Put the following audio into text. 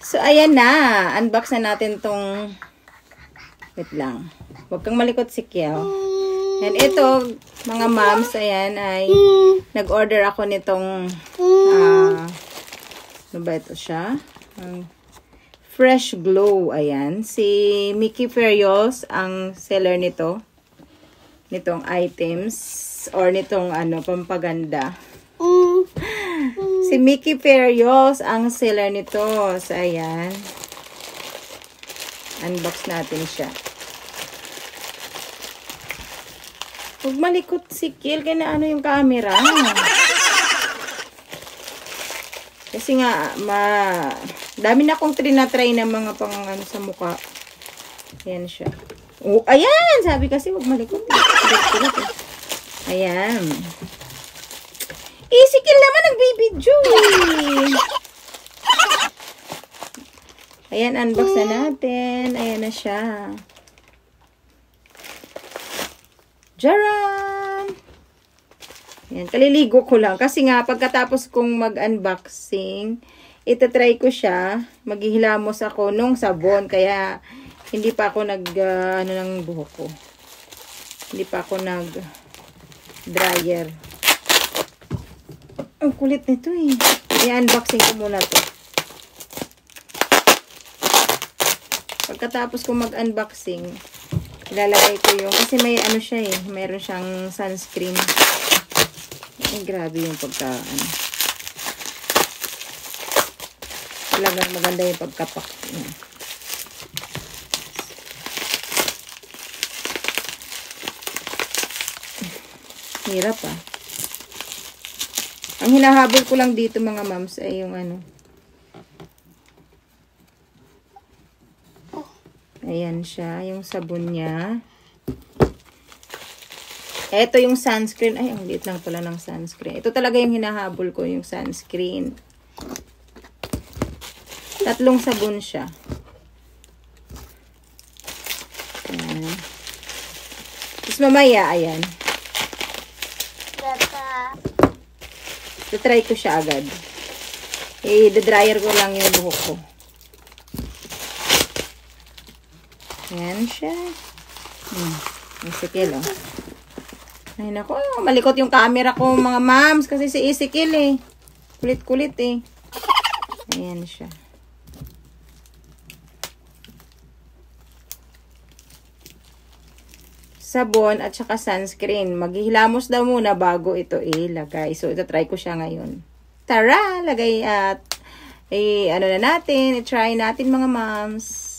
So, ayan na. Unbox na natin tong... Wait lang. Huwag kang malikot si Kiel. And ito, mga moms, ayan, ay nag-order ako nitong ano ba ito siya? Fresh Glow, ayan. Si Mickey Ferios ang seller nito. Nitong items or nitong pampaganda. Si Mickey Ferios ang seller nito. So, ayan. Unbox natin siya. Huwag malikot si Kiel. Kaya yung camera. Kasi nga, dami na akong trinatry ng mga pang sa mukha. Ayan siya. Oh, ayan! Sabi kasi, huwag malikot. Ayan. Si Kiel naman nagbibidyo Ayan, unbox na natin. Ayan na siya. Jaran! Ayan, kaliligo ko lang. Kasi nga, pagkatapos kong mag-unboxing, itatry ko siya. Maghihilamos ako nung sabon. Kaya, hindi pa ako ng buhok ko. Hindi pa ako nag-dryer. Ang kulit nito eh. I-unboxing ko muna to. Pagkatapos ko mag-unboxing, ilalagay ko yung, kasi may siya eh, mayroon siyang sunscreen. Ay, grabe yung talagang maganda yung pagkapak. Hirap ah. Ang hinahabol ko lang dito mga moms ay yung ayan siya, yung sabon niya. Ito yung sunscreen. Ay, ang liit lang pala ng sunscreen. Ito talaga yung hinahabol ko, yung sunscreen. 3 sabon siya. Ayan. Tapos mamaya, ayan. Try ko siya agad. I-dryer ko lang yung buhok ko. Ayan siya. Ezekiel, oh. Ay, naku. Malikot yung camera ko, mga moms. Kasi si Ezekiel, eh. Kulit-kulit, eh. Ayan siya. Sabon at saka sunscreen. Maghihilamos daw muna bago ito ilagay. So, ito try ko siya ngayon. Tara! Lagay at na natin. I-try natin mga moms.